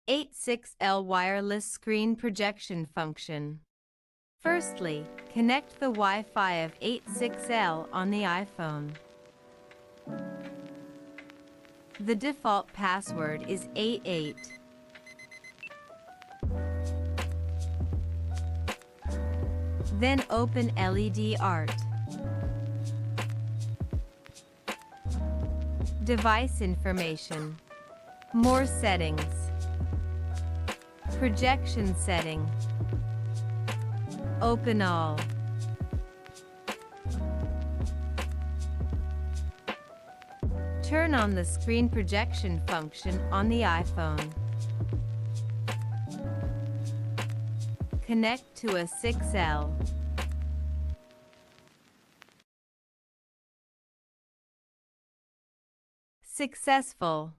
A6L wireless screen projection function. Firstly, connect the Wi-Fi of A6L on the iPhone. The default password is 88. Then open LED Art. Device information. More settings. Projection setting. Open all. Turn on the screen projection function on the iPhone. Connect to a 6L. Successful.